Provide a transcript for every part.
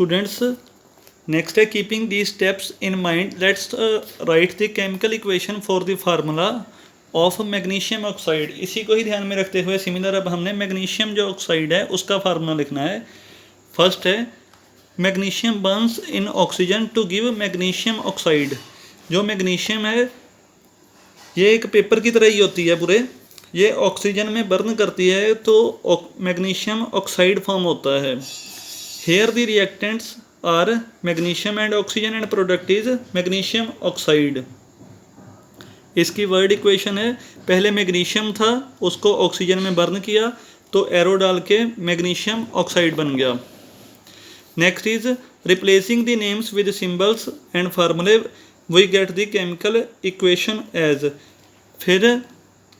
Students next है keeping the steps in mind let's write the chemical equation for the formula of magnesium oxide. इसी को ही ध्यान में रखते हुए सिमिलर अब हमने मैग्नीशियम जो ऑक्साइड है उसका फार्मूला लिखना है। फर्स्ट है magnesium burns in oxygen to give magnesium oxide. जो मैग्नीशियम है ये एक पेपर की तरह ही होती है पूरे, ये ऑक्सीजन में बर्न करती है तो मैग्नीशियम ऑक्साइड फॉर्म होता है। Here the reactants are magnesium and oxygen and product is magnesium oxide. इसकी वर्ड इक्वेशन है, पहले मैग्नीशियम था उसको ऑक्सीजन में बर्न किया तो एरो डाल के मैग्नीशियम ऑक्साइड बन गया। Next is replacing the names with symbols and formulae we get the chemical equation as. फिर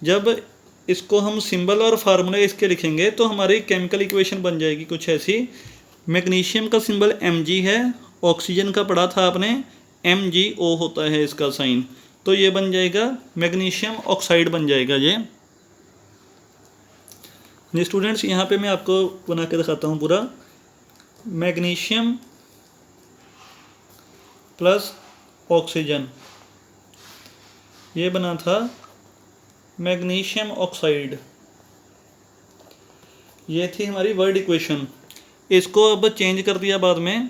जब इसको हम सिंबल और फार्मूले इसके लिखेंगे तो हमारी केमिकल इक्वेशन बन जाएगी कुछ ऐसी। मैग्नीशियम का सिंबल Mg है, ऑक्सीजन का पढ़ा था आपने MgO होता है इसका साइन, तो ये बन जाएगा मैग्नीशियम ऑक्साइड बन जाएगा ये स्टूडेंट्स यहाँ पे मैं आपको बना के दिखाता हूँ पूरा। मैग्नीशियम प्लस ऑक्सीजन ये बना था मैग्नीशियम ऑक्साइड, ये थी हमारी वर्ड इक्वेशन। इसको अब चेंज कर दिया बाद में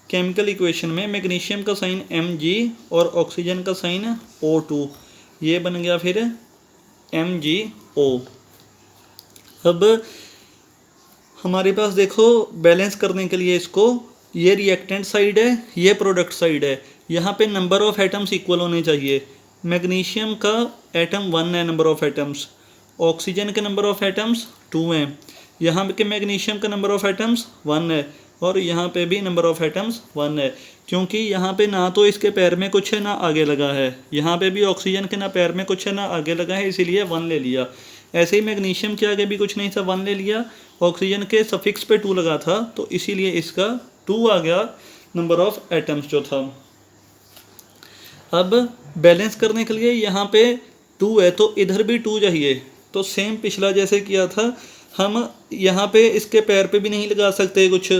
केमिकल इक्वेशन में, मैग्नीशियम का साइन Mg और ऑक्सीजन का साइन O2, ये बन गया फिर MgO। अब हमारे पास देखो बैलेंस करने के लिए इसको, ये रिएक्टेंट साइड है ये प्रोडक्ट साइड है, यहाँ पे नंबर ऑफ एटम्स इक्वल होने चाहिए। मैग्नीशियम का एटम 1 है नंबर ऑफ एटम्स, ऑक्सीजन के नंबर ऑफ एटम्स 2 हैं, यहाँ के मैग्नीशियम का नंबर ऑफ एटम्स 1 है और यहाँ पे भी नंबर ऑफ एटम्स 1 है। क्योंकि यहाँ पे ना तो इसके पैर में कुछ है ना आगे लगा है, यहाँ पे भी ऑक्सीजन के ना पैर में कुछ है ना आगे लगा है, इसीलिए 1 ले लिया। ऐसे ही मैग्नीशियम के आगे भी कुछ नहीं था 1 ले लिया, ऑक्सीजन के सफिक्स पे 2 लगा था तो इसीलिए इसका 2 आ गया नंबर ऑफ एटम्स जो था। अब बैलेंस करने के लिए यहाँ पे 2 है तो इधर भी 2 चाहिए, तो सेम पिछला जैसे किया था हम यहाँ पे इसके पैर पे भी नहीं लगा सकते, कुछ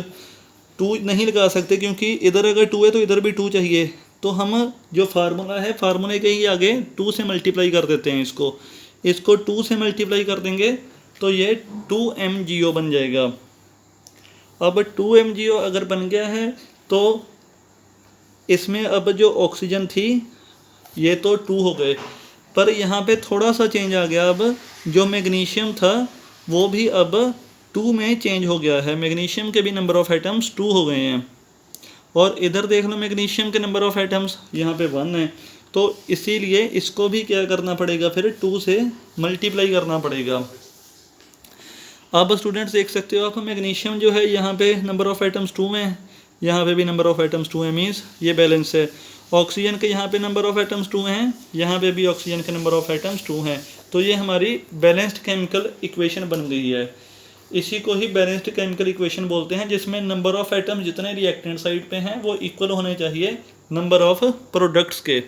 2 नहीं लगा सकते क्योंकि इधर अगर 2 है तो इधर भी 2 चाहिए। तो हम जो फार्मूला है फार्मूले के ही आगे 2 से मल्टीप्लाई कर देते हैं, इसको 2 से मल्टीप्लाई कर देंगे तो ये 2MgO बन जाएगा। अब 2MgO अगर बन गया है तो इसमें अब जो ऑक्सीजन थी ये तो 2 हो गए, पर यहाँ पे थोड़ा सा चेंज आ गया। अब जो मैग्नीशियम था वो भी अब 2 में चेंज हो गया है, मैग्नीशियम के भी नंबर ऑफ एटम्स 2 हो गए हैं। और इधर देख लो मैग्नीशियम के नंबर ऑफ एटम्स यहाँ पे 1 है, तो इसीलिए इसको भी क्या करना पड़ेगा फिर 2 से मल्टीप्लाई करना पड़ेगा। अब स्टूडेंट्स देख सकते हो आप मैग्नीशियम जो है यहाँ पे नंबर ऑफ एटम्स 2 में, यहाँ पे भी नंबर ऑफ एटम्स 2 है, मीन्स ये बैलेंस है। ऑक्सीजन के यहाँ पे नंबर ऑफ एटम्स 2 हैं, यहाँ पे भी ऑक्सीजन के नंबर ऑफ एटम्स 2 हैं, तो ये हमारी बैलेंस्ड केमिकल इक्वेशन बन गई है। इसी को ही बैलेंस्ड केमिकल इक्वेशन बोलते हैं, जिसमें नंबर ऑफ एटम्स जितने रिएक्टेंट साइड पे हैं वो इक्वल होने चाहिए नंबर ऑफ प्रोडक्ट्स के।